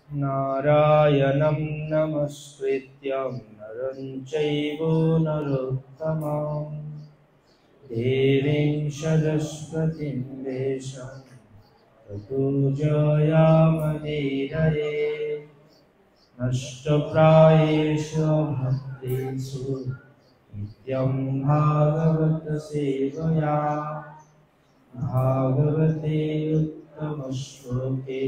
नारायणं नमस्कृत्यं नरं चैव नरोत्तमं देवीं सरस्वतीं देशं ततो जयामदेरये नष्टप्रायेषु भक्तेषु नित्यं भागवत सेवया भागवते उत्तमश्लोके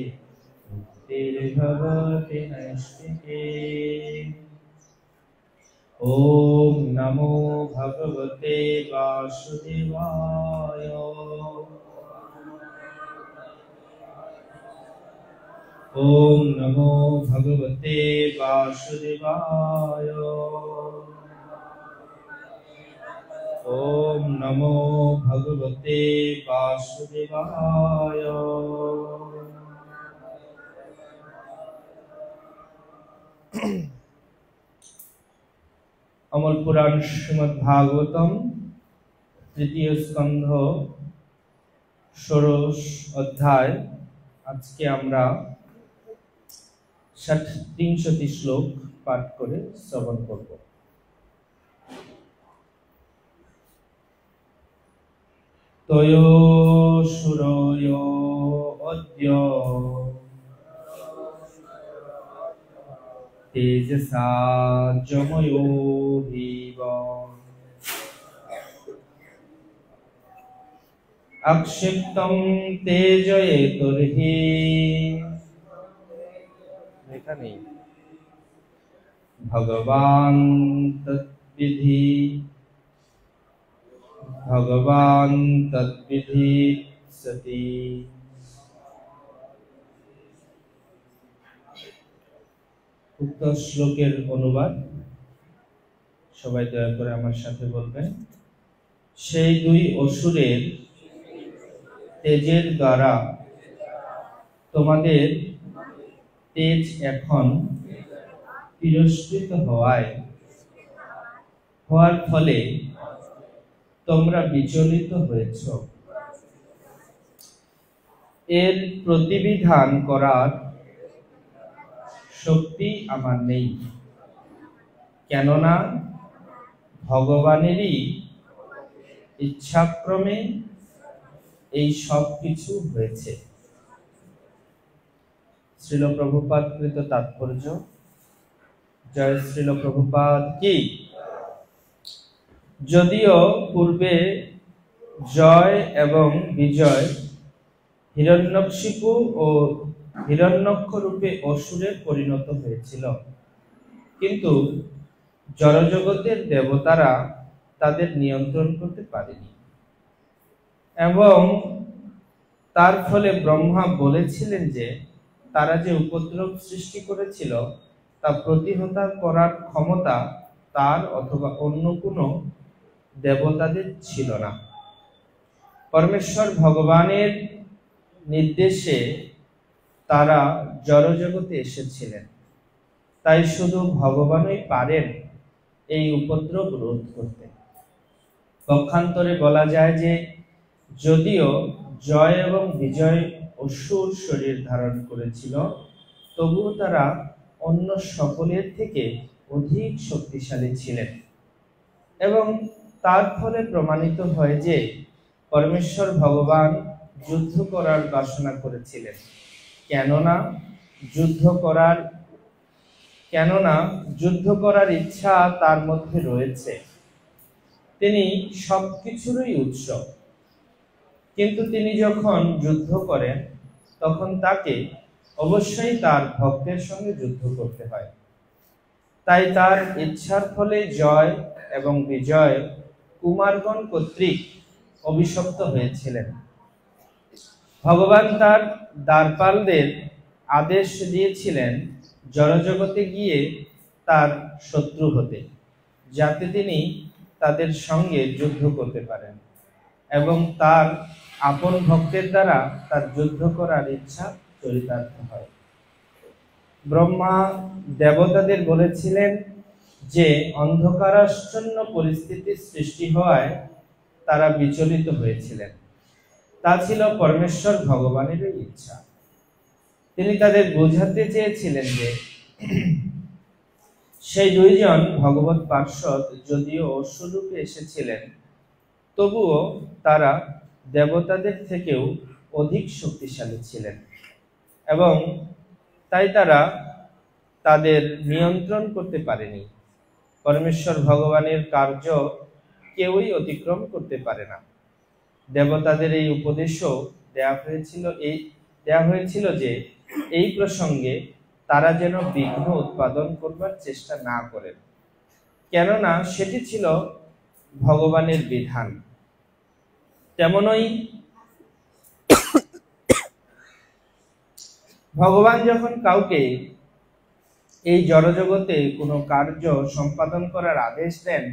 मुक्तिर्भवति नैष्ठिके। ॐ नमो भगवते वासुदेवाय। ॐ नमो भगवते वासुदेवाय। ॐ नमो भगवते वासुदेवाय। अमल पुराण श्रीमद् भागवतम तृतीय स्कंध षोडश अध्याय आज के आमरा 300টি श्लोक पाठ करे श्रवण करब। तयो सुरयो अद्य तेजसा जमयो भीव अक्षिप्तं तेजयेतुर्हि भगवान् तद्विधि सति। उक्त श्लोकेर अनुवाद सबाई दया करे आमार साथे बोलबेन। सेई दुई असुरेर तेजेर द्वारा तोमादेर तेज एखन तिरस्कृत हওয়ার फले तोमरा विचलित हয়েছো। एर प्रतिविधान करार शक्ति आमार नेই, केनना भगवानेরই इच्छाक्रमे এই সব কিছু হয়েছে। শ্রীল প্রভুপাদ কৃত তাৎপর্য। জয় শ্রীল প্রভুপাদ কি। যদিও পূর্বে জয় এবং বিজয় হিরণ্যকশিপু ও হিরণ্যক্ষ রূপে অসুরে পরিণত হয়েছিল, কিন্তু জড়জগতের দেবতারা তাদের নিয়ন্ত্রণ করতে পারেনি এবং তার ফলে ব্রহ্মা বলেছিলেন যে তারা যে উপদ্রব সৃষ্টি করেছিল তা প্রতিহত করার ক্ষমতা তার অথবা অন্য কোনো দেবতাদের ছিল না। পরমেশ্বর ভগবানের নির্দেশে তারা জড়জগতে এসেছিলেন, তাই শুধু ভগবানই পারেন এই উপদ্রব রোধ করতে। পক্ষান্তরে বলা যায় যে যদিও জয় এবং বিজয় অসুর শরীর ধারণ করেছিল, তবুও তারা অন্য সকলের থেকে অধিক শক্তিশালী ছিলেন এবং তার ফলে প্রমাণিত হয় যে পরমেশ্বর ভগবান যুদ্ধ করার বাসনা করেছিলেন, কেননা যুদ্ধ করার ইচ্ছা তার মধ্যে রয়েছে। তিনি সবকিছুরই উৎস, কিন্তু তিনি যখন যুদ্ধ করেন তখন তাকে অবশ্যই তার ভক্তের সঙ্গে যুদ্ধ করতে হয়। তাই তার ইচ্ছার ফলে জয় এবং বিজয় কুমারগণ কর্তৃক অভিশপ্ত হয়েছিলেন। ভগবান তার দ্বারপালদের আদেশ দিয়েছিলেন জড়জগতে গিয়ে তার শত্রু হতে, যাতে তিনি তাদের সঙ্গে যুদ্ধ করতে পারেন এবং তার আপন ভক্তের দ্বারা তার যুদ্ধ করার ইচ্ছা চরিতার্থ হয়। ব্রহ্মা দেবতাদের বলেছিলেন যে অন্ধকারাচ্ছন্ন পরিস্থিতির সৃষ্টি হওয়ায় তারা বিচলিত হয়েছিলেন। তা ছিল পরমেশ্বর ভগবানের ইচ্ছা। তিনি তাদের বোঝাতে চেয়েছিলেন যে সেই দুইজন ভগবত পার্ষদ যদিও অসুরূপে এসেছিলেন, তবুও তারা দেবতাদের থেকেও অধিক শক্তিশালী ছিলেন এবং তাই তারা তাদের নিয়ন্ত্রণ করতে পারেনি। পরমেশ্বর ভগবানের কার্য কেউই অতিক্রম করতে পারে না। দেবতাদের এই উপদেশও দেয়া হয়েছিল যে এই প্রসঙ্গে তারা যেন বিঘ্ন উৎপাদন করবার চেষ্টা না করেন, কেননা সেটি ছিল ভগবানের বিধান। তেমনই ভগবান যখন কাউকে এই জড়জগতে কোনো কার্য সম্পাদন করার আদেশ দেন,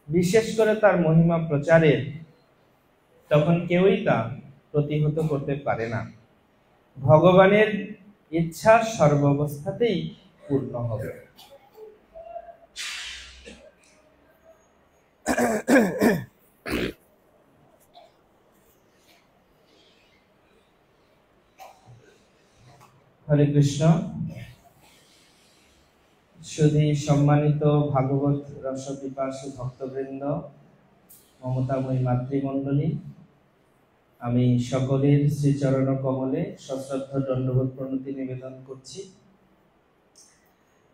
বিশেষ করে তার মহিমা প্রচারের, তখন কেউই তা প্রতিহত করতে পারে না। ভগবানের ইচ্ছা সর্বাবস্থাতেই পূর্ণ হবে। হরে কৃষ্ণ। শুধু সম্মানিত ভাগবত রসপিপাসু ভক্তবৃন্দ, মমতাময়ী মাতৃমণ্ডলী, আমি সকলের শ্রীচরণ কমলে সশ্রদ্ধ দণ্ডবোধ প্রণতি নিবেদন করছি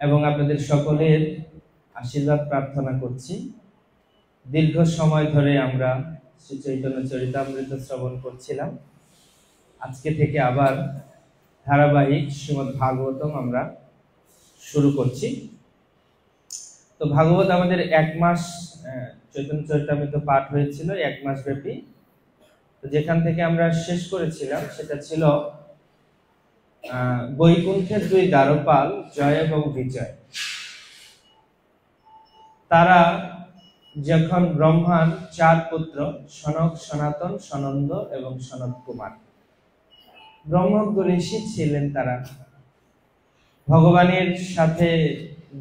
এবং আপনাদের সকলের আশীর্বাদ প্রার্থনা করছি। দীর্ঘ সময় ধরে আমরা শ্রী চৈতন্য চরিতামৃত শ্রবণ করছিলাম। আজকে থেকে আবার ধারাবাহিক শ্রীমদ্ ভাগবতম আমরা শুরু করছি। তো ভাগবত আমাদের 1 মাস চৈতন্য চরিতামৃত পাঠ হয়েছিল, 1 মাস ব্যাপী। তো যেখান থেকে আমরা শেষ করেছিলাম সেটা ছিল বৈকুণ্ঠের 2 দ্বারপাল জয় এবং বিজয়। তারা যখন ব্রহ্মার 4 পুত্র সনক, সনাতন, সনন্দ এবং সনত কুমার, ব্রহ্মজ্ঞ ঋষি ছিলেন, তারা ভগবানের সাথে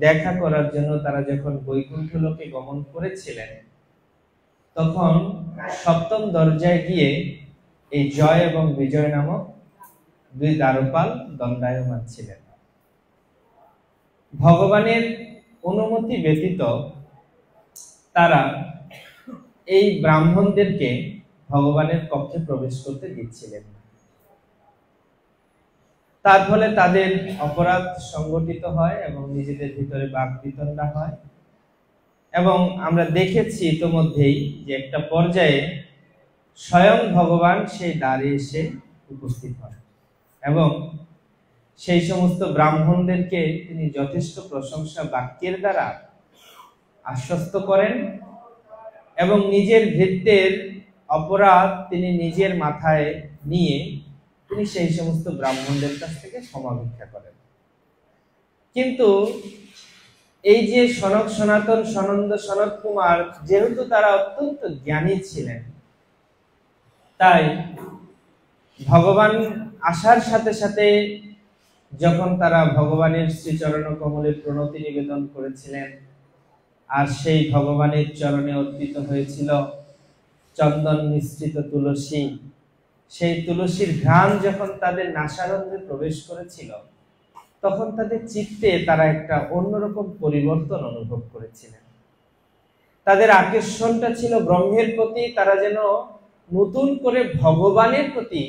দেখা করার জন্য তারা যখন বৈকুণ্ঠ লোকে গমন করেছিলেন, তখন 7ম দরজায় গিয়ে এই জয় এবং বিজয় নামক 2 দ্বারপাল দণ্ডায়মান ছিলেন। ভগবানের অনুমতি ব্যতীত তারা এই ব্রাহ্মণদেরকে ভগবানের কক্ষে প্রবেশ করতে দিচ্ছিলেন না। তার ফলে তাদের অপরাধ সংগঠিত হয় এবং নিজেদের ভিতরে বাকবিতণ্ডা হয়। এবং আমরা দেখেছি ইতোমধ্যেই যে একটা পর্যায়ে স্বয়ং ভগবান সেই দ্বারে এসে উপস্থিত হয় এবং সেই সমস্ত ব্রাহ্মণদেরকে তিনি যথেষ্ট প্রশংসা বাক্যের দ্বারা আশ্বস্ত করেন এবং নিজের ভৃত্যের অপরাধ তিনি নিজের মাথায় নিয়ে তিনি সেই সমস্ত ব্রাহ্মণদের কাছ থেকে ক্ষমা ভিক্ষা করেন। কিন্তু এই যে সনক, সনাতন, সনন্দ, সনত কুমার, যেহেতু তারা অত্যন্ত জ্ঞানী ছিলেন, তাই ভগবান আসার সাথে সাথে যখন তারা ভগবানের শ্রীচরণ কমলে প্রণতি নিবেদন করেছিলেন, আর সেই ভগবানের চরণে অর্পিত হয়েছিল চন্দন মিশ্রিত তুলসী, সেই তুলসীর ঘ্রাণ যখন তাদের নাসারন্ধ্রে প্রবেশ করেছিল, তখন তাদের চিত্তে তারা একটা অন্যরকম পরিবর্তন অনুভব করেছিলেন। তাদের আকর্ষণটা ছিল ব্রহ্মের প্রতি, তারা যেন নতুন করে ভগবানের প্রতি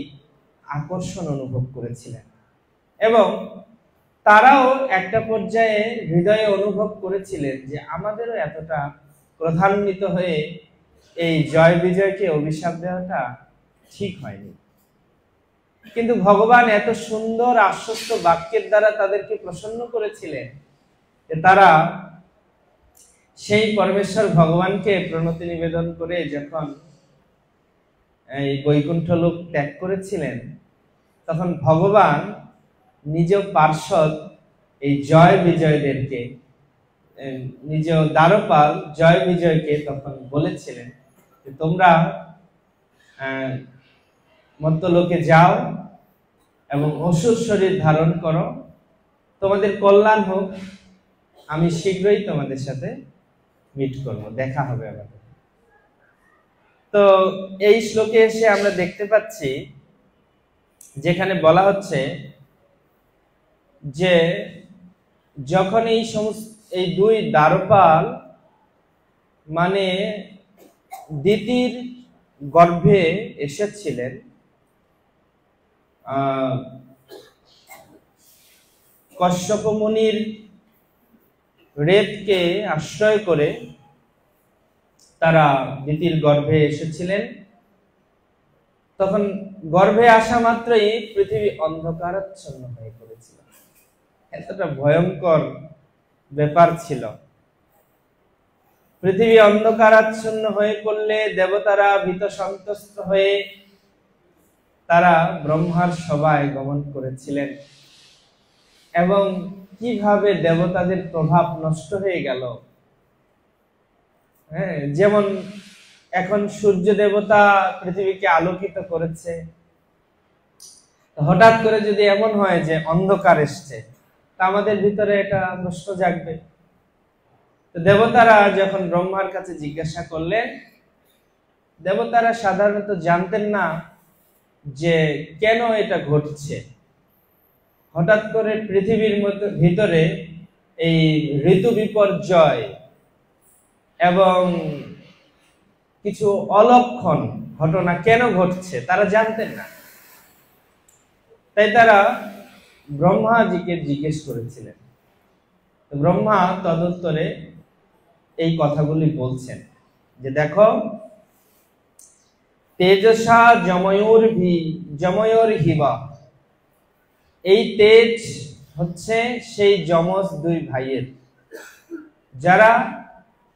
আকর্ষণ অনুভব করেছিলেন এবং তারাও একটা পর্যায়ে হৃদয়ে অনুভব করেছিলেন যে আমাদেরও এতটা ক্রোধান্বিত হয়ে এই জয় বিজয়কে অভিশাপ দেওয়াটা ঠিক হয়নি। কিন্তু ভগবান এত সুন্দর আশ্বস্ত বাক্যের দ্বারা তাদেরকে প্রসন্ন করেছিলেন যে তারা সেই পরমেশ্বর ভগবানকে প্রণতি নিবেদন করে যখন এই বৈকুণ্ঠ লোক ত্যাগ করেছিলেন, তখন ভগবান নিজ পার্ষদ এই জয় বিজয়দেরকে, নিজ দ্বারপাল জয় বিজয়কে তখন বলেছিলেন যে তোমরা মর্ত্যলোকে যাও এবং অসুর শরীর ধারণ করো, তোমাদের কল্যাণ হোক, আমি শীঘ্রই তোমাদের সাথে মিট করব, দেখা হবে আমাদের। তো এই শ্লোকে এসে আমরা দেখতে পাচ্ছি যেখানে বলা হচ্ছে যে যখন এই দুই দ্বারপাল মানে দিতির গর্ভে এসেছিলেন, কশ্যপ মুনির রেতকে আশ্রয় করে তারা দিতির গর্ভে এসেছিলেন, তখন গর্ভে আসা মাত্রই পৃথিবী অন্ধকারাচ্ছন্ন হয়ে পড়েছিল। এতটা ভয়ঙ্কর ব্যাপার ছিল। পৃথিবী অন্ধকারাচ্ছন্ন হয়ে পড়লে দেবতারা ভীত সন্ত্রস্ত হয়ে তারা ব্রহ্মার সভায় গমন করেছিলেন, এবং কিভাবে দেবতাদের প্রভাব নষ্ট হয়ে গেল। হ্যাঁ, যেমন এখন সূর্য দেবতা পৃথিবীকে আলোকিত করেছে, হঠাৎ করে যদি এমন হয় যে অন্ধকার এসছে, তা আমাদের ভিতরে এটা প্রশ্ন জাগবে। তো দেবতারা যখন ব্রহ্মার কাছে জিজ্ঞাসা করলেন, দেবতারা সাধারণত জানতেন না যে কেন এটা ঘটছে। হঠাৎ করে পৃথিবীর ভিতরে এই ঋতু বিপর্যয় এবং কিছু অলক্ষণ ঘটনা কেন ঘটছে তারা জানতেন না। তাই তারা ব্রহ্মাজিকে জিজ্ঞেস করেছিলেন। ব্রহ্মা তদুত্তরে এই কথাগুলি বলছেন যে দেখো, তেজসা যময়োর হিবা, এই তেজ হচ্ছে সেই যমজ দুই ভাইয়ের, যারা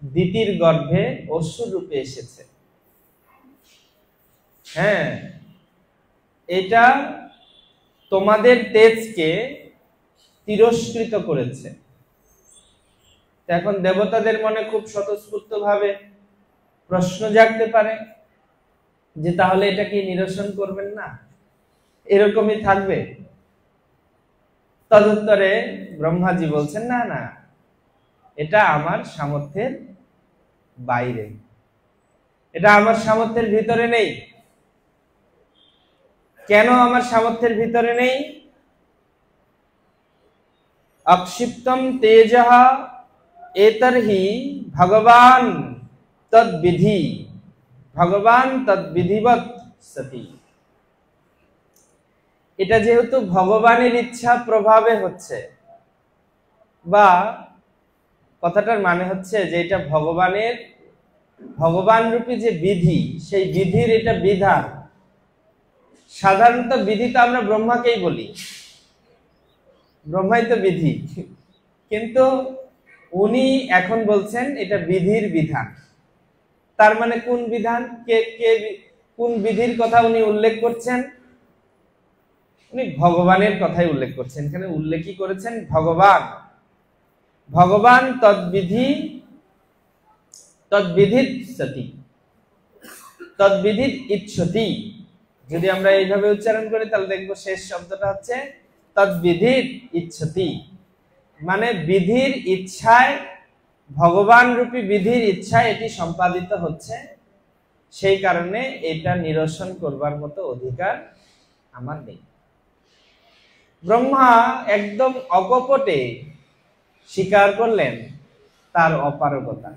দিতির গর্ভে অসুর রূপে এসেছে। হ্যাঁ, এটা তোমাদের তেজকে তিরস্কৃত করেছে। এখন দেবতাদের মনে খুব স্বতঃস্ফূর্ত ভাবে প্রশ্ন জাগতে পারে যে তাহলে এটা কি নিরসন করবেন না, এরকমই থাকবে? তদুত্তরে ব্রহ্মাজি বলছেন, না না, এটা আমার সামর্থ্যের বাইরে, এটা আমার সামর্থ্যের ভিতরে নেই। কেন আমার সামর্থ্যের ভিতরে নেই? অক্ষিপ্তম তেজঃ এতর্হি ভগবান তদ্বিধিবৎ সতি। এটা যেহেতু ভগবানের ইচ্ছা প্রভাবে হচ্ছে, বা কথাটার মানে হচ্ছে যে এটা ভগবান রূপী যে বিধি, সেই বিধির এটা বিধান। সাধারণত বিধি তো আমরা ব্রহ্মাকেই বলি, ব্রহ্মাই তো বিধি, কিন্তু উনি এখন বলছেন এটা বিধির বিধান। তার মানে কোন বিধান, কোন বিধির কথা উনি উল্লেখ করছেন? উনি ভগবানের কথাই উল্লেখ করছেন। এখানে উল্লেখই করেছেন ভগবান তদ্বিধিত ইচ্ছতি। যদি আমরা এইভাবে উচ্চারণ করি তাহলে দেখবো শেষ শব্দটা হচ্ছে তদ্বিধিত ইচ্ছতি, মানে বিধির ইচ্ছায়, ভগবান রূপী বিধির ইচ্ছায় এটি সম্পাদিত হচ্ছে। সেই কারণে এটা নিরসন করবার মতো অধিকার আমার নেই। ব্রহ্মা একদম অকপটে স্বীকার করলেন তার অপারগতা।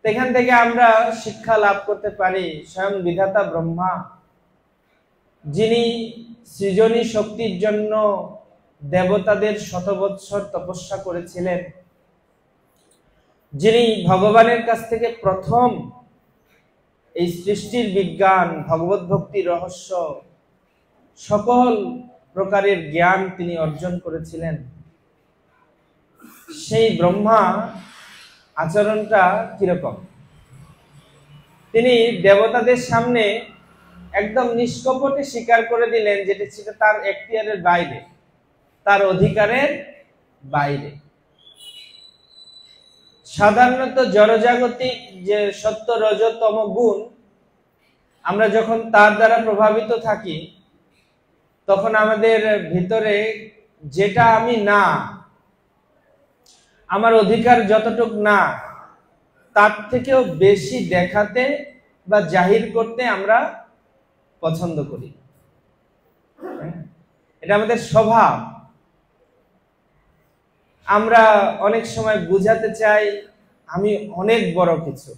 এখান থেকে আমরা শিক্ষা লাভ করতে পারি, স্বয়ং বিধাতা ব্রহ্মা, যিনি সৃজনী শক্তির জন্য দেবতাদের শত বৎসর তপস্যা করেছিলেন, যিনি ভগবানের কাছ থেকে প্রথম এই সৃষ্টির বিজ্ঞান, ভগবত ভক্তির রহস্য, সকল প্রকারের জ্ঞান তিনি অর্জন করেছিলেন, সেই ব্রহ্মা আচরণটা কিরকম? তিনি দেবতাদের সামনে একদম নিষ্কপটে স্বীকার করে দিলেন যেটা ছিল তার এখতিয়ারের বাইরে, তার অধিকারের বাইরে। সাধারণত জড়জাগতিক যে সত্য রজতম গুণ, আমরা যখন তার দ্বারা প্রভাবিত থাকি, তখন আমাদের ভিতরে যেটা আমি না, আমার অধিকার যতটুক না, তার থেকেও বেশি দেখাতে বা জাহির করতে আমরা পছন্দ করি। এটা আমাদের স্বভাব। আমরা অনেক সময় বুঝাতে চাই আমি অনেক বড় কিছু,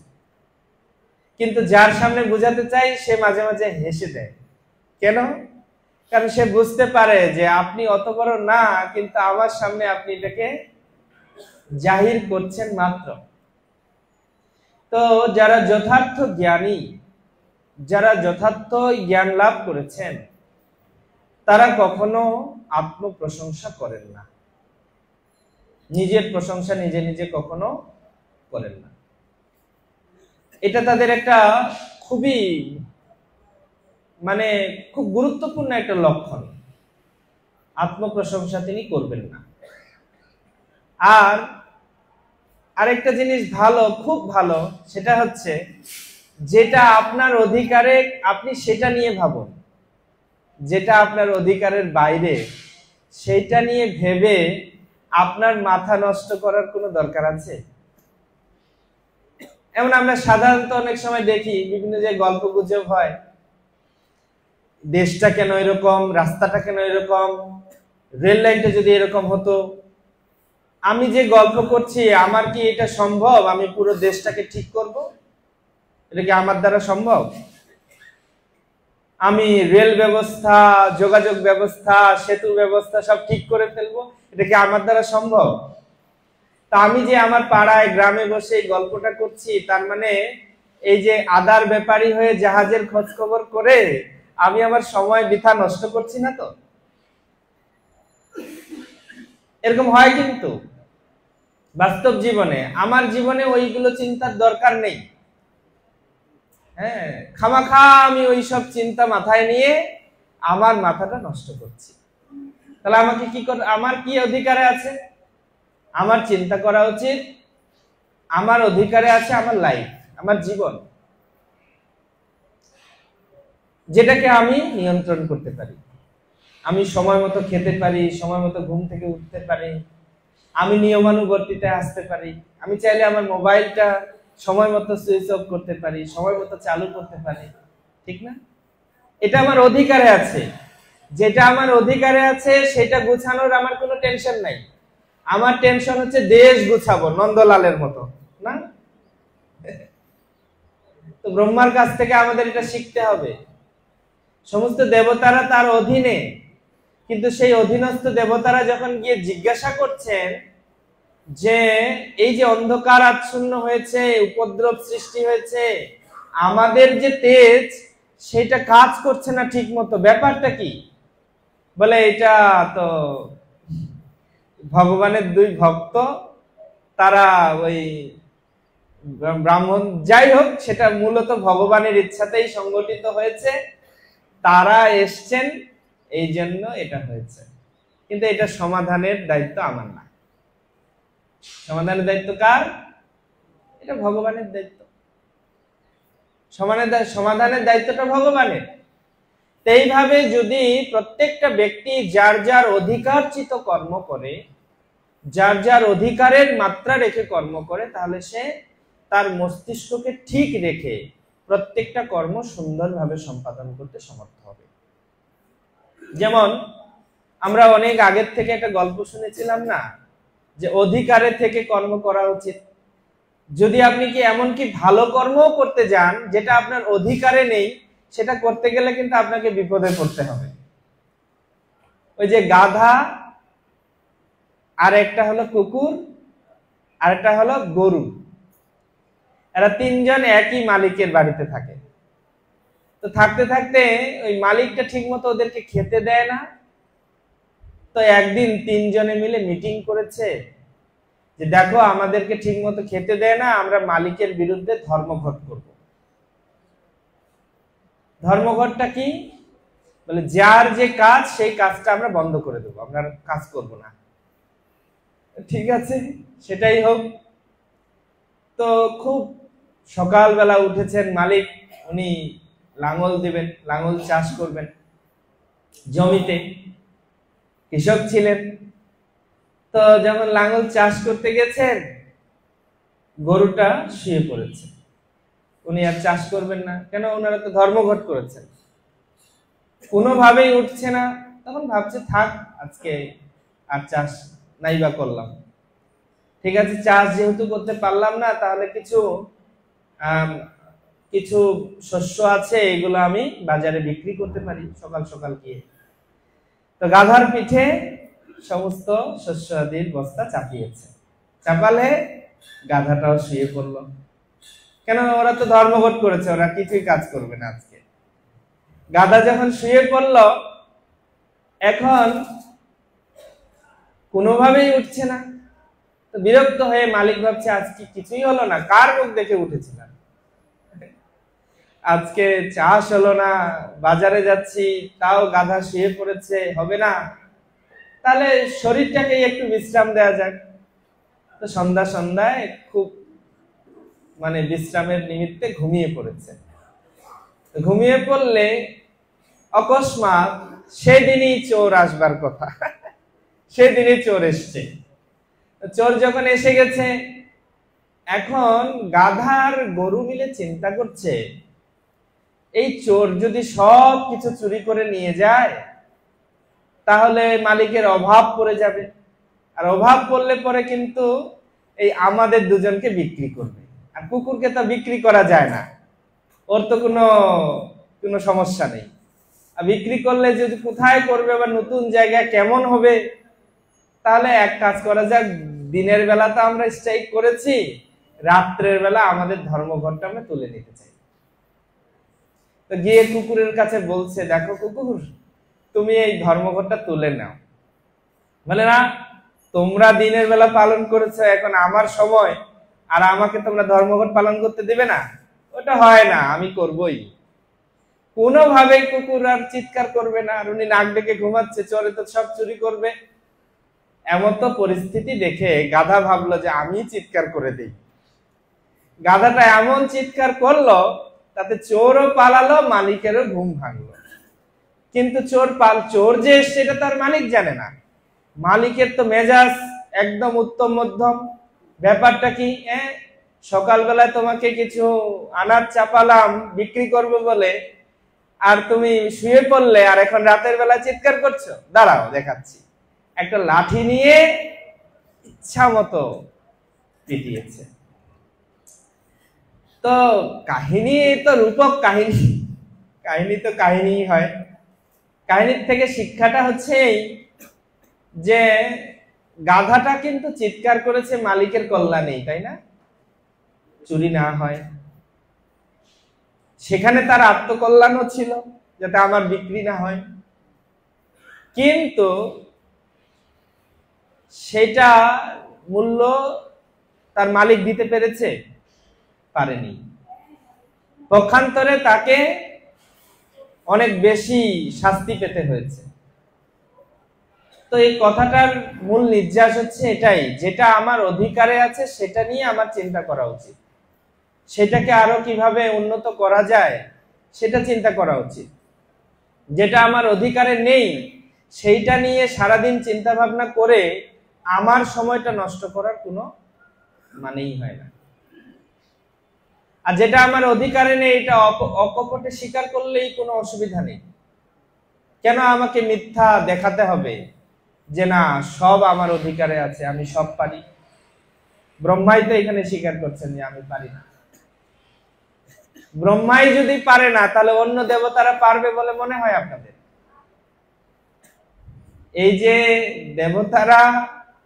কিন্তু যার সামনে বুঝাতে চাই সে মাঝে মাঝে হেসে দেয়। কেন? কারণ সে বুঝতে পারে যে আপনি অত বড় না, কিন্তু আমার সামনে আপনি এটাকে জাহির করছেন মাত্র। তো যারা যথার্থ জ্ঞানী, যারা যথার্থ জ্ঞান লাভ করেছেন, তারা কখনো আত্মপ্রশংসা করেন না, নিজের প্রশংসা নিজে নিজে কখনো করেন না। এটা তাদের একটা খুবই খুব গুরুত্বপূর্ণ একটা লক্ষণ। আত্মপ্রশংসা তিনি করবেন না। আর আরেকটা জিনিস ভালো, খুব ভালো, সেটা হচ্ছে যেটা আপনার অধিকারে আপনি সেটা নিয়ে ভাবুন। যেটা আপনার অধিকারের বাইরে সেটা নিয়ে ভেবে আপনার মাথা নষ্ট করার কোনো দরকার আছে? এমন আমরা সাধারণত অনেক সময় দেখি বিভিন্ন যে গল্প গুজব হয়, দেশটা কেন এরকম, রাস্তাটা কেন এরকম, রেল লাইনটা যদি এরকম হতো, আমি যে গল্প করছি আমার কি এটা সম্ভব? আমি পুরো দেশটাকে ঠিক করব? এটা কি আমার দ্বারা সম্ভব? আমি রেল ব্যবস্থা, যোগাযোগ ব্যবস্থা, সেতু ব্যবস্থা সব ঠিক করে ফেলবো, এটা কি আমার দ্বারা সম্ভব? তা আমি যে আমার পাড়ায় গ্রামে বসে এই গল্পটা করছি, তার মানে এই যে আদার ব্যাপারী হয়ে জাহাজের খোঁজ খবর করে আমি আমার সময় বৃথা নষ্ট করছি না তো? এরকম হয় কিন্তু বাস্তব জীবনে। আমার জীবনে ওইগুলো চিন্তার দরকার নেই। হ্যাঁ, খামাখা আমি ওই সব চিন্তা মাথায় নিয়ে আমার মাথাটা নষ্ট করছি। তাহলে আমাকে কি করে, আমার কি অধিকারে আছে? আমার চিন্তা করা উচিত আমার অধিকারে আছে আমার লাইফ, আমার জীবন, যেটাকে আমি নিয়ন্ত্রণ করতে পারি। আমি সময় মতো খেতে পারি, সময় মতো ঘুম থেকে উঠতে পারি, আমি নিয়মানুবর্তিতায় আসতে পারি, আমি চাইলে আমার মোবাইলটা সময় মতো সুইচ অফ করতে পারি, সময় মতো চালু করতে পারি, ঠিক না? এটা আমার অধিকারে আছে। যেটা আমার অধিকারে আছে সেটা গুছানোর আমার কোনো টেনশন নাই। আমার টেনশন হচ্ছে দেশ গুছাবো নন্দলালের মতো, না? তো ব্রহ্মার কাছ থেকে আমাদের এটা শিখতে হবে। সমস্ত দেবতারা তার অধীনে, কিন্তু সেই অধীনস্থ দেবতারা যখন গিয়ে জিজ্ঞাসা করছেন যে এই যে অন্ধকার আচ্ছন্ন হয়েছে, উপদ্রব সৃষ্টি হয়েছে, আমাদের যে তেজ সেটা কাজ করছে না ঠিক মতো, ব্যাপারটা কি? বলে এটা তো ভগবানের দুই ভক্ত, তারা ওই ব্রাহ্মণ, যাই হোক, সেটা মূলত ভগবানের ইচ্ছাতেই সংগঠিত হয়েছে, তারা এসছেন, এই জন্য এটা হয়েছে। কিন্তু এটা সমাধানের দায়িত্ব আমার না। সমাধানের দায়িত্ব কার? এটা ভগবানের দায়িত্ব। সমাধানের দায়িত্বটা ভগবানের। এইভাবে যদি প্রত্যেকটা ব্যক্তি যার যার অধিকারচিত কর্ম করে, যার যার অধিকারের মাত্রা রেখে কর্ম করে, তাহলে সে তার মস্তিষ্ককে ঠিক রেখে প্রত্যেকটা কর্ম সুন্দরভাবে সম্পাদন করতে সমর্থ হবে। যেমন আমরা অনেক আগের থেকে একটা গল্প শুনেছিলাম না, যে অধিকারে থেকে কর্ম করা উচিত। যদি আপনি কি এমনকি ভালো কর্মও করতে যান যেটা আপনার অধিকারে নেই, সেটা করতে গেলে কিন্তু আপনাকে বিপদে পড়তে হবে। ওই যে গাধা, আর একটা হলো কুকুর, আর একটা হলো গরু, এরা তিনজন একই মালিকের বাড়িতে থাকে। তো থাকতে থাকতে ওই মালিকটা ঠিক মতো ওদেরকে খেতে দেয় না। তো একদিন তিনজনে মিলে মিটিং করেছে যে দেখো আমাদেরকে ঠিক মতো খেতে দেয় না, আমরা মালিকের বিরুদ্ধে ধর্মঘট করব। ধর্মঘটটা কি? বলে যার যে কাজ সেই কাজটা আমরা বন্ধ করে দেবো, আমরা কাজ করব না। ঠিক আছে, সেটাই হোক। তো খুব সকালবেলা উঠেছেন মালিক, উনি লাঙল দিবেন, লাঙল চাষ করবেন জমিতে, কৃষক ছিলেন। তো যখন লাঙল চাষ করতে গেছেন, গরুটা শুয়ে পড়েছে। উনি আর চাষ করবেন না, কেন? ওনারা তো ধর্মঘট করেছেন। কোনোভাবেই উঠছে না। তখন ভাবছে থাক, আজকে আর চাষ নাইবা করলাম, ঠিক আছে, চাষ যেহেতু করতে পারলাম না, তাহলে কিছু কিছু শস্য আছে, এগুলো আমি বাজারে বিক্রি করতে পারি সকাল সকাল গিয়ে। তো গাধার পিঠে সমস্ত শস্য আদির বস্তা চাপিয়েছে। চাপালে গাধাটাও শুয়ে পড়লো। কেন? ওরা তো ধর্মঘট করেছে, ওরা কিছুই কাজ করবে না আজকে। গাধা যখন শুয়ে পড়লো, এখন কোনোভাবেই উঠছে না। তো বিরক্ত হয়ে মালিক ভাবছে আজকে কিছুই হলো না, কার মুখ দেখে উঠেছিলাম, আজকে চাষ হলো না, বাজারে যাচ্ছি তাও গাধা শুয়ে পড়েছে, হবে না, তাহলে শরীরটাকে একটু বিশ্রাম দেওয়া যাক। তো সন্ধ্যায় খুব বিশ্রামের নিমিত্তে ঘুমিয়ে পড়েছে। ঘুমিয়ে পড়লে অকস্মাৎ সেদিনই চোর আসবার কথা, সেদিনই চোর এসছে। চোর যখন এসে গেছে, এখন গাধার গরু মিলে চিন্তা করছে, এই চোর যদি সব কিছু চুরি করে নিয়ে যায় তাহলে মালিকের অভাব পড়ে যাবে, আর অভাব পড়লে পরে কিন্তু এই আমাদের দুজনকে বিক্রি করবে। আর কুকুরকে তো বিক্রি করা যায় না, ওর তো কোনো সমস্যা নেই। আর বিক্রি করলে যদি কোথায় করবে বা নতুন জায়গা কেমন হবে, তাহলে এক কাজ করা যাক, দিনের বেলা তো আমরা স্ট্রাইক করেছি, রাত্রের বেলা আমাদের ধর্মঘটটা আমরা তুলে নিতে চাই। তো গিয়ে কুকুরের কাছে বলছে, দেখো কুকুর, তুমি এই ধর্মঘটটা তুলে নাও। বলে, না, তোমরা দিনের বেলা পালন করেছো, এখন আমার সময়, আর আমাকে তোমরা ধর্মঘট পালন করতে দেবে না, ওটা হয় না, আমি করবই। কোনোভাবেই কুকুর আর চিৎকার করবে না, আর উনি নাক ডেকে ঘুমাচ্ছে, চোরে তো সব চুরি করবে। এমন তো পরিস্থিতি দেখে গাধা ভাবলো যে আমি চিৎকার করে দিই। গাধাটা এমন চিৎকার করলো, তাতে চোরও পালালো, মালিকেরও ঘুম ভাঙলো। কিন্তু চোর যে এসছে এটা তার মালিক জানে না। মালিকের তো মেজাজ একদম উত্তম মধ্যম। ব্যাপারটা কি, সকালবেলায় তোমাকে কিছু আনাজ চাপালাম বিক্রি করবে বলে, আর তুমি শুয়ে পড়লে, আর এখন রাতের বেলা চিৎকার করছো, দাঁড়াও দেখাচ্ছি। একটা লাঠি নিয়ে ইচ্ছা মতো পিটিয়েছে। তো কাহিনী তো রূপক কাহিনী, কাহিনী তো কাহিনী হয়। কাহিনীর থেকে শিক্ষাটা হচ্ছে এই যে গাধাটা কিন্তু চিৎকার করেছে মালিকের কল্যাণে, তাই না? চুরি না হয়, সেখানে তার আত্মকল্যাণও ছিল, যাতে আমার বিক্রি না হয়। কিন্তু সেটা মূল্য তার মালিক দিতে পেরেছে? পারেনি। পক্ষান্তরে তাকে অনেক বেশি শাস্তি পেতে হয়েছে। তো এই কথাটার মূল নির্যাস হচ্ছে এটাই, যেটা আমার অধিকারে আছে সেটা নিয়ে আমার চিন্তা করা উচিত, সেটাকে আরো কিভাবে উন্নত করা যায় সেটা চিন্তা করা উচিত। যেটা আমার অধিকারে নেই সেইটা নিয়ে সারাদিন চিন্তা ভাবনা করে আমার সময়টা নষ্ট করার কোনো মানেই হয় না। আর যেটা আমার অধিকারে নেই এটা অকপটে স্বীকার করলেই কোনো অসুবিধা নেই। কেন আমাকে মিথ্যা দেখাতে হবে যে না সব আমার অধিকারে আছে, আমি সব পারি? ব্রহ্মাই তো এখানে স্বীকার করছেন যে আমি পারি না। ব্রহ্মাই যদি পারে না, তাহলে অন্য দেবতারা পারবে বলে মনে হয় আপনাদের? এই যে দেবতারা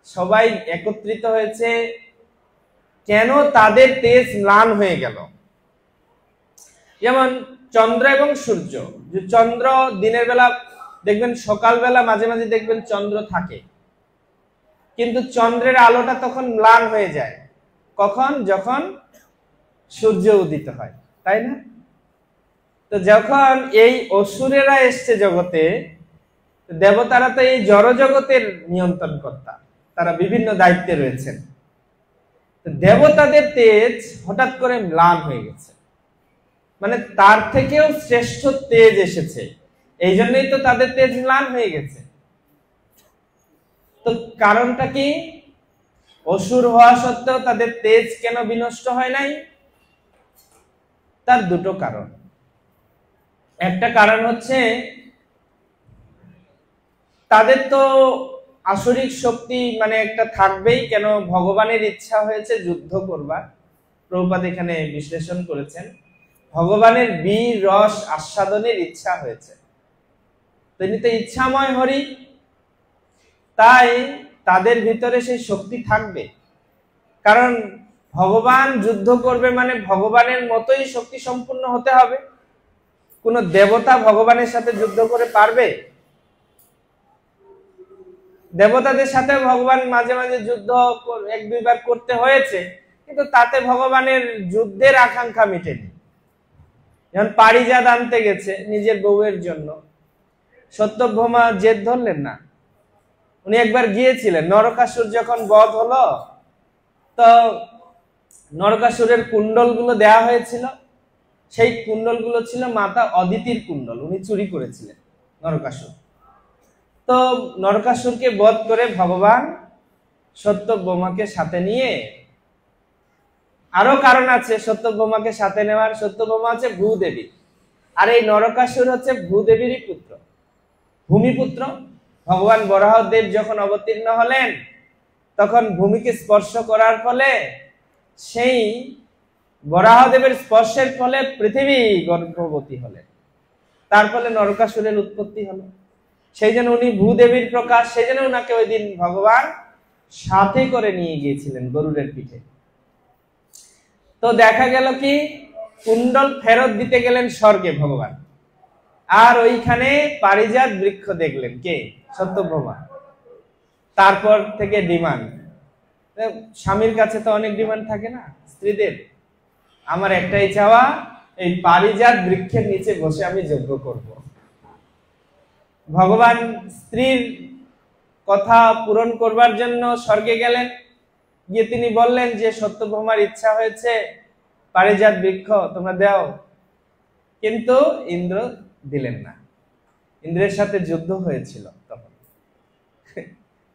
সবাই একত্রিত হয়েছে, কেন তাদের তেজ ম্লান হয়ে গেল? যেমন চন্দ্র এবং সূর্য, যে চন্দ্র দিনের বেলা দেখবেন, সকালবেলা মাঝে মাঝে দেখবেন চন্দ্র থাকে, কিন্তু চন্দ্রের আলোটা তখন ম্লান হয়ে যায় কখন? যখন সূর্য উদিত হয়, তাই না? তো যখন এই অসুরেরা এসছে জগতে, দেবতারা তো এই জড় জগতের নিয়ন্ত্রণ কর্তা, তারা বিভিন্ন দায়িত্বে রয়েছেন। দেবতাদের তেজ হঠাৎ করে ম্লান হয়ে গেছে, মানে তার থেকেও শ্রেষ্ঠ তেজ এসেছে, এই জন্যই তো তাদের তেজ ম্লান হয়ে গেছে। তো কারণটা কি? অসুর হওয়া সত্ত্বেও তাদের তেজ কেন বিনষ্ট হয় নাই? তার দুটো কারণ। একটা কারণ হচ্ছে তাদের তো আসরিক শক্তি মানে একটা থাকবেই। কেন? ভগবানের ইচ্ছা হয়েছে যুদ্ধ করবার। প্রভুপাদ এখানে বিশ্লেষণ করেছেন, ভগবানের বীর রস আস্বাদনের ইচ্ছা হয়েছে। তিনি তো ইচ্ছাময় হরি, তাই তাদের ভিতরে সেই শক্তি থাকবে। কারণ ভগবান যুদ্ধ করবে মানে ভগবানের মতোই শক্তি সম্পূর্ণ হতে হবে। কোন দেবতা ভগবানের সাথে যুদ্ধ করে পারবে? দেবতাদের সাথে ভগবান মাঝে মাঝে যুদ্ধ এক দুইবার করতে হয়েছে, কিন্তু তাতে ভগবানের যুদ্ধের আকাঙ্ক্ষা মিটেনি। যখন পারিজাত আনতে গেছে নিজের বউয়ের জন্য, সত্যভামা জেদ ধরলেন না। উনি একবার গিয়েছিলেন, নরকাসুর যখন বধ হলো, তো নরকাসুরের কুণ্ডলগুলো দেয়া হয়েছিল। সেই কুণ্ডলগুলো ছিল মাতা অদিতির কুণ্ডল, উনি চুরি করেছিলেন নরকাসুর। তো নরকাসুরকে বধ করে ভগবান সত্যভামাকে সাথে নিয়ে, আরো কারণ আছে সত্যভামাকে সাথে নেওয়ার। সত্যভামা হচ্ছে ভূদেবী, আর এই নরকাসুর হচ্ছে ভূদেবীরই পুত্র, ভূমিপুত্র। ভগবান বরাহদেব যখন অবতীর্ণ হলেন, তখন ভূমিকে স্পর্শ করার ফলে, সেই বরাহদেবের স্পর্শের ফলে পৃথিবী গর্ভবতী হলেন। তার ফলে নরকাসুরের উৎপত্তি হলো। সেই জন্য উনি ভূদেবীর প্রকাশ, সেই জন্য উনাকে ওই দিন ভগবান সাথে করে নিয়ে গিয়েছিলেন গরুড়ের পিঠে। তো দেখা গেল কি, কুণ্ডল ফেরত দিতে গেলেন স্বর্গে ভগবান, আর ওইখানে পারিজাত বৃক্ষ দেখলেন কে? সত্যভামা। তারপর থেকে ডিমান্ড, স্বামীর কাছে তো অনেক ডিমান্ড থাকে না স্ত্রীদের, আমার একটাই চাওয়া, এই পারিজাত বৃক্ষের নিচে বসে আমি যজ্ঞ করব। ভগবান স্ত্রীর কথা পূরণ করবার জন্য স্বর্গে গেলেন। গিয়ে তিনি বললেন যে সত্যভামার ইচ্ছা হয়েছে পারিজাত বৃক্ষ তোমরা দাও, কিন্তু ইন্দ্র দিলেন না। ইন্দ্রের সাথে যুদ্ধ হয়েছিল তখন,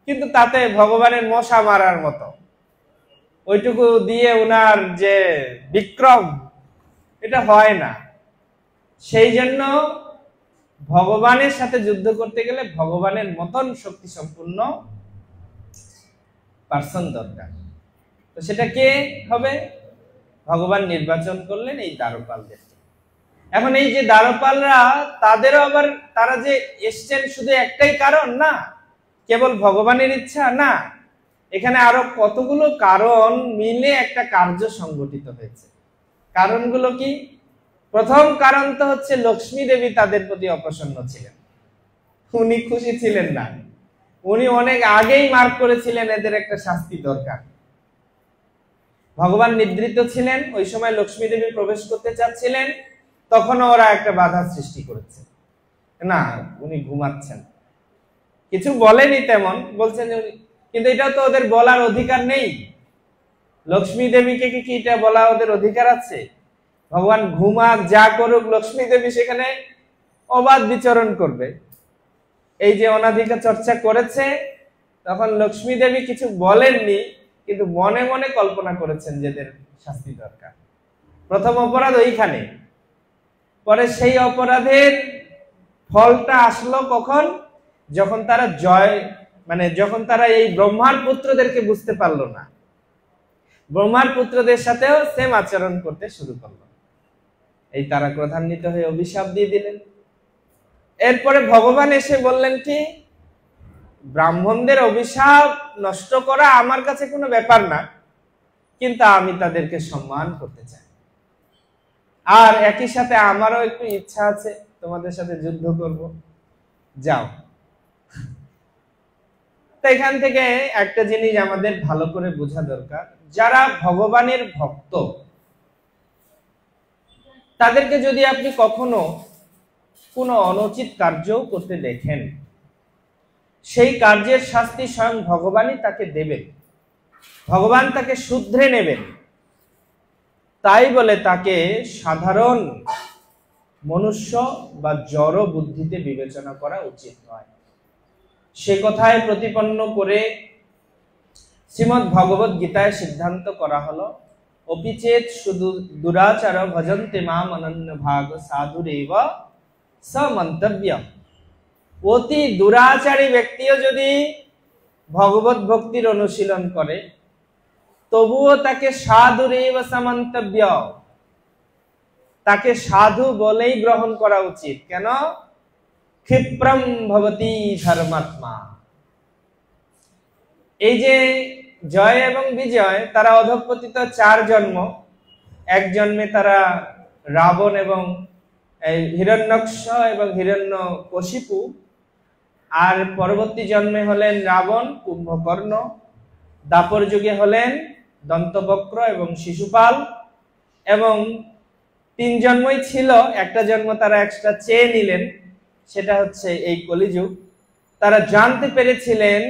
কিন্তু তাতে ভগবানের মশা মারার মতো, ওইটুকু দিয়ে উনার যে বিক্রম, এটা হয় না। সেই জন্য ভগবানের সাথে যুদ্ধ করতে গেলে ভগবানের মতন শক্তি সম্পূর্ণ পার্সন দরকার। তো সেটা কে হবে? ভগবান নির্বাচন করলেন এই দ্বারপালদের। এখন এই যে দ্বারপালরা, তাদেরও আবার তারা যে এসছেন শুধু একটাই কারণ না, কেবল ভগবানের ইচ্ছা না, এখানে আরো কতগুলো কারণ মিলে একটা কার্য সংগঠিত হয়েছে। কারণগুলো কি? প্রথম কারণ তো হচ্ছে লক্ষ্মী দেবী তাদের প্রতি অপ্রসন্ন ছিলেন। উনি খুশি ছিলেন না, উনি অনেক আগেই মার্ক করেছিলেন এদের একটা শাস্তি দরকার। ভগবান নিদ্রিত ছিলেন, ওই সময় লক্ষ্মী দেবী প্রবেশ করতে চাচ্ছিলেন, তখন ওরা একটা বাধা সৃষ্টি করেছে, না উনি ঘুমাচ্ছেন। কিছু বলেনি তেমন, বলছেন কিন্তু এটা তো ওদের বলার অধিকার নেই। লক্ষ্মী দেবীকে কি এটা বলা ওদের অধিকার আছে? ভগবান ঘুমাক যা করুক, লক্ষ্মী দেবী সেখানে অবাধ বিচরণ করবে। এই যে অনাধিকার চর্চা করেছে, তখন লক্ষ্মী দেবী কিছু বলেননি, কিন্তু মনে মনে কল্পনা করেছেন যে এদের শাস্তি দরকার। প্রথম অপরাধ ওইখানে। পরে সেই অপরাধের ফলটা আসলো কখন? যখন তারা যখন তারা এই ব্রহ্মার পুত্রদেরকে বুঝতে পারলো না, ব্রহ্মার পুত্রদের সাথেও সেম আচরণ করতে শুরু করলো। এই তারা ক্রোধান্বিত হয়ে অভিশাপ দিয়ে দিলেন। এরপরে ভগবান এসে বললেন কি, ব্রাহ্মণদের অভিশাপ নষ্ট করা আমার কাছে কোনো ব্যাপার না, কিন্তু আমি তাদেরকে সম্মান করতে চাই, আর একই সাথে আমারও একটু ইচ্ছা আছে তোমাদের সাথে যুদ্ধ করব, যাও। তো এখান থেকে একটা জিনিস আমাদের ভালো করে বোঝা দরকার, যারা ভগবানের ভক্ত তাদেরকে যদি আপনি কখনো কোনো অনুচিত কার্য করতে দেখেন, সেই কার্যের শাস্তি স্বয়ং ভগবানই তাকে দেবেন, ভগবান তাকে শুধরে নেবেন। তাই বলে তাকে সাধারণ মনুষ্য বা জড় বুদ্ধিতে বিবেচনা করা উচিত নয়। সে কথায় প্রতিপন্ন করে শ্রীমদ্ ভগবদ গীতায় সিদ্ধান্ত করা হলো, অপিচেত শুধু দুরাচার ভজন্তে মাম অনন্য ভাগ সাধুরেব সমন্তব্য। অতি দুরাচারী ব্যক্তিও যদি ভগবত ভক্তির অনুশীলন করে, তবুও তাকে সাধুরেব সমন্তব্য, তাকে সাধু বলেই গ্রহণ করা উচিত। কেন? ক্ষিপ্রম ভবতি ধর্মাত্মা। এই যে জয় এবং বিজয়, তারা অধঃপতিত 4 জন্ম। এক জন্মে তারা রাবণ এবং হিরণ্যকশ এবং হিরণ্যকশিপু, আর পরবর্তী জন্মে হলেন রাবণ, কুম্ভকর্ণ, দাপর যুগে হলেন দন্তবক্র এবং শিশুপাল, এবং 3 জন্মই ছিল। একটা জন্ম তারা এক্সট্রা চেয়ে নিলেন, সেটা হচ্ছে এই কলিযুগ। তারা জানতে পেরেছিলেন,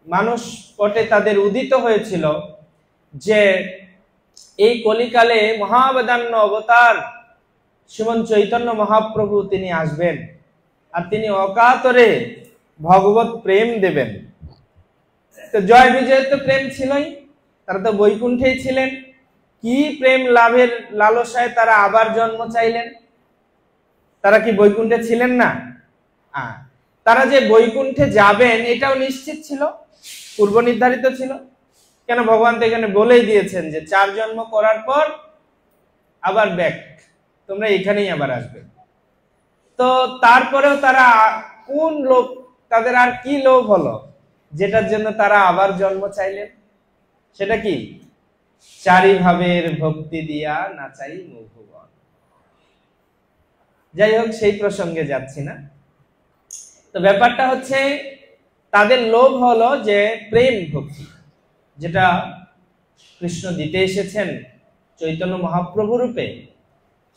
মানুষ পটে তাদের উদিত হয়েছিল যে এই কলিকালে মহাবদান্য অবতার শ্রীমন চৈতন্য মহাপ্রভু তিনি আসবেন, আর তিনি অকাতরে ভগবত প্রেম দেবেন। তো জয় বিজয়ের তো প্রেম ছিলই, তারা তো বৈকুণ্ঠেই ছিলেন। কি প্রেম লাভের লালসায় তারা আবার জন্ম চাইলেন? তারা কি বৈকুণ্ঠে ছিলেন না? তারা যে বৈকুণ্ঠে যাবেন এটাও নিশ্চিত ছিল, পূর্ব নির্ধারিত ছিল। কেন? ভগবান তো এখানে বলেই দিয়েছেন যে 4 জন্ম করার পর আবার ব্যাক, তোমরা এখানেই আবার আসবে। তো তারপরেও তারা কোন লোভ, তাদের আর কি লোভ হলো যেটার জন্য তারা আবার জন্ম চাইলেন? সেটা কি? 4 ভাবের ভক্তি দিয়া নাচাই মুভুবন। যাই হোক, সেই প্রসঙ্গে যাচ্ছি না। তো ব্যাপারটা হচ্ছে, তাদের লোভ হলো যে প্রেম ভক্তি, যেটা কৃষ্ণ দিতে এসেছেন চৈতন্য মহাপ্রভু রূপে।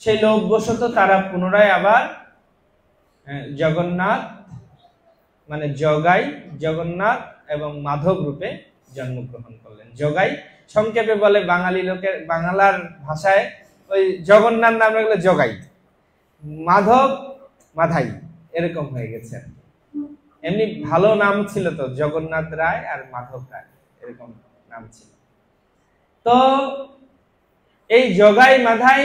সেই লোভবশত তারা পুনরায় আবার জগন্নাথ, মানে জগাই, জগন্নাথ এবং মাধব রূপে জন্মগ্রহণ করলেন। জগাই সংক্ষেপে বলে বাঙালি লোকের, বাংলার ভাষায় ওই জগন্নাথ নাম রাখলে জগাই, মাধব মাধাই, এরকম হয়ে গেছে। এমনি ভালো নাম ছিল তো, জগন্নাথ রায় আর মাধব রায়, এরকম নাম ছিল। তো এই জগাই মাধাই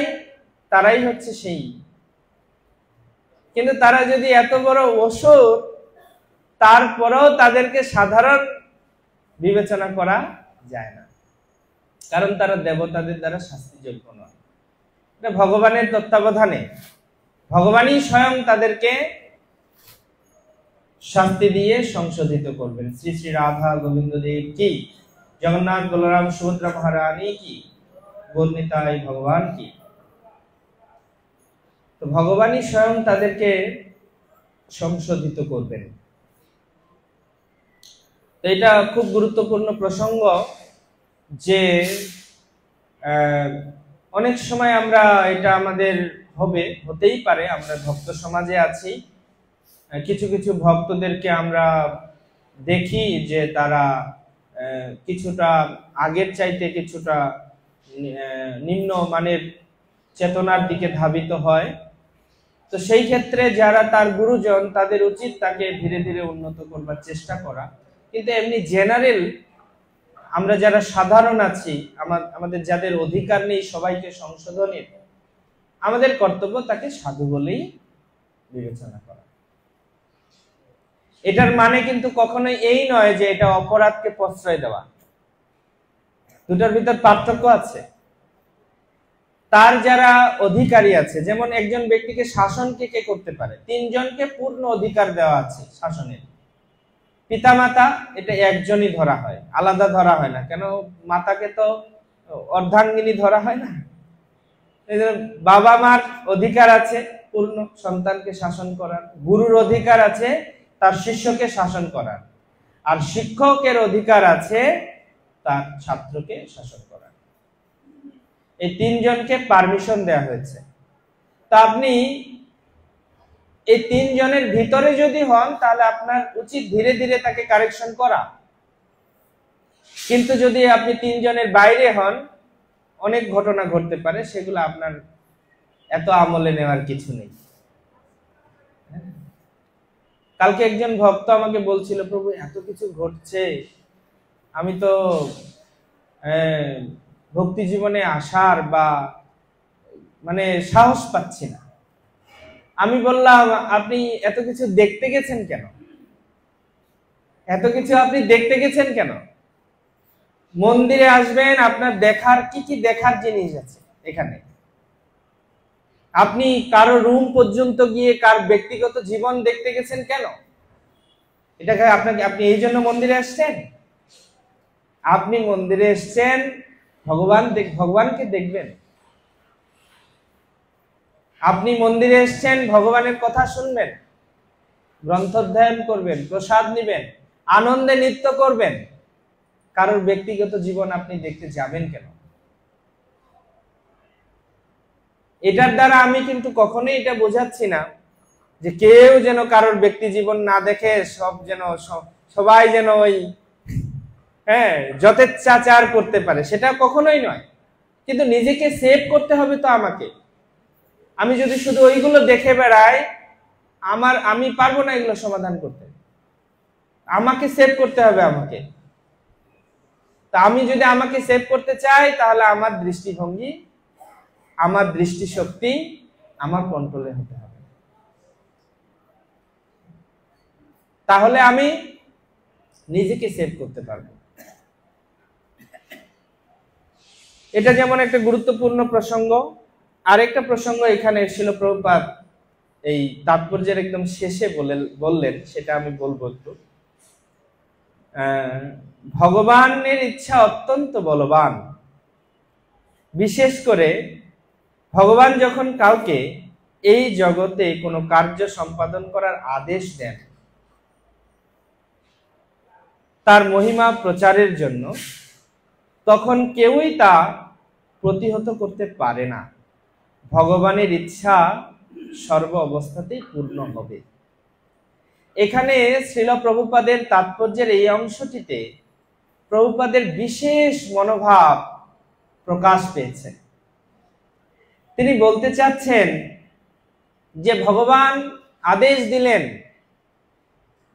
তারাই হচ্ছে সেই। কিন্তু তারা যদি এত বড় অসুর, তারপরেও তাদেরকে সাধারণ বিবেচনা করা যায় না, কারণ তারা দেবতাদের দ্বারা শাস্তিযোগ্য নয়। এটা ভগবানের তত্ত্বাবধানে, ভগবানই স্বয়ং তাদেরকে শাস্তি দিয়ে সংশোধিত করবেন। শ্রী শ্রী রাধা গোবিন্দ দেব কি, জগন্নাথ বলরাম সুভদ্রা মহারানী কি, গৌরনিতাই ভগবান কি। তো ভগবানই স্বয়ং তাদেরকে সংশোধিত করবেন। তো এটা খুব গুরুত্বপূর্ণ প্রসঙ্গ যে অনেক সময় আমরা, এটা আমাদের হতেই পারে, আমরা ভক্ত সমাজে আছি, কিছু কিছু ভক্তদেরকে আমরা দেখি যে তারা কিছুটা আগের চাইতে কিছুটা নিম্ন মানের চেতনার দিকে ধাবিত হয়। তো সেই ক্ষেত্রে যারা তার গুরুজন, তাদের উচিত তাকে ধীরে ধীরে উন্নত করবার চেষ্টা করা। কিন্তু এমনি জেনারেল আমরা যারা সাধারণ আছি, আমাদের যাদের অধিকার নেই সবাইকে সংশোধনের, আমাদের কর্তব্য তাকে সাধু বলেই বিবেচনা করা। এটার মানে কিন্তু কখনোই এই নয় যে এটা অপরাধকে প্রশ্রয় দেওয়া। দুটার ভিতর পার্থক্য আছে। তার যারা অধিকারী আছে, যেমন একজন ব্যক্তিকে শাসন কে করতে পারে? 3 জনকে পূর্ণ অধিকার দেওয়া আছে শাসনের। পিতামাতা এটা একজনই ধরা হয়, আলাদা ধরা হয় না। কেন? মাতাকে তো অর্ধাঙ্গিনী ধরা হয় না। বাবা মার অধিকার আছে পূর্ণ সন্তানকে শাসন করার, গুরুর অধিকার আছে তার শিষ্যকে শাসন করার, আর শিক্ষকের অধিকার আছে তার ছাত্রকে শাসন করার। এই 3 জনকে পারমিশন দেয়া হয়েছে। তা আপনি এই 3 জনের ভিতরে যদি হন, তাহলে আপনার উচিত ধীরে ধীরে তাকে কারেকশন করা। কিন্তু যদি আপনি 3 জনের বাইরে হন, অনেক ঘটনা ঘটতে পারে, সেগুলো আপনার এত আমলে নেওয়ার কিছু নেই। কালকে একজন ভক্ত আমাকে বলছিল, প্রভু এত কিছু ঘটছে, আমি তো ভক্তি জীবনে আসার বা মানে সাহস পাচ্ছি না। আমি বললাম, আপনি এত কিছু দেখতে গেছেন কেন? এত কিছু আপনি দেখতে গেছেন কেন? মন্দিরে আসবেন, আপনার দেখার কি দেখার জিনিস আছে এখানে। আপনি কারো রুম পর্যন্ত গিয়ে কার ব্যক্তিগত জীবন দেখতে গেছেন কেন? এটাকে আপনি এই জন্য মন্দিরে আসছেন? আপনি মন্দিরে এসছেন ভগবানকে দেখবেন। আপনি মন্দিরে এসছেন ভগবানের কথা শুনবেন, গ্রন্থ অধ্যয়ন করবেন, প্রসাদ নিবেন, আনন্দে নৃত্য করবেন। কারোর ব্যক্তিগত জীবন আপনি দেখতে যাবেন কেন? এটার দ্বারা আমি কিন্তু কখনোই এটা বোঝাচ্ছি না যে কেউ যেন কারোর ব্যক্তি জীবন না দেখে সবাই যেন ওই যথেচ্ছাচার করতে পারে, সেটা কখনোই নয়। কিন্তু নিজেকে সেভ করতে হবে তো আমাকে। আমি যদি শুধু ওইগুলো দেখে বেড়াই, আমি পারবো না এগুলো সমাধান করতে। আমাকে সেভ করতে হবে আমাকে। তা আমি যদি আমাকে সেভ করতে চাই, তাহলে আমার দৃষ্টিভঙ্গি, আমার দৃষ্টিশক্তি আমার কন্ট্রোলে হতে হবে। তাহলে আমি নিজেকে সেভ করতে পারবো। এটা যেমন একটা গুরুত্বপূর্ণ প্রসঙ্গ। আরেকটা প্রসঙ্গ এখানে ছিল, প্রভুপাদ এই তাৎপর্যের একদম শেষে বললেন, সেটা আমি বলবো একটু। ভগবানের ইচ্ছা অত্যন্ত বলবান। বিশেষ করে ভগবান যখন কাউকে এই জগতে কোনো কার্য সম্পাদন করার আদেশ দেন, তার মহিমা প্রচারের জন্য, তখন কেউই তা প্রতিহত করতে পারে না। ভগবানের ইচ্ছা সর্ব অবস্থাতেই পূর্ণ হবে। এখানে শ্রীল প্রভুপাদের তাৎপর্যের এই অংশটিতে প্রভুপাদের বিশেষ মনোভাব প্রকাশ পেয়েছে। তিনি বলতে চাচ্ছেন যে ভগবান আদেশ দিলেন,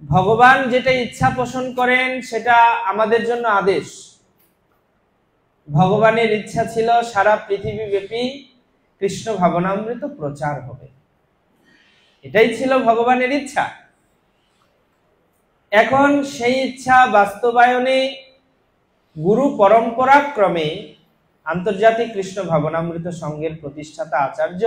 ভগবান যেটা ইচ্ছা পোষণ করেন সেটা আমাদের জন্য আদেশ। ভগবানের ইচ্ছা ছিল সারা পৃথিবীব্যাপী কৃষ্ণ ভাবনামৃত প্রচার হবে, এটাই ছিল ভগবানের ইচ্ছা। এখন সেই ইচ্ছা বাস্তবায়নে গুরু পরম্পরা ক্রমে আন্তর্জাতিক কৃষ্ণ ভাবনামৃত সংঘের প্রতিষ্ঠাতা আচার্য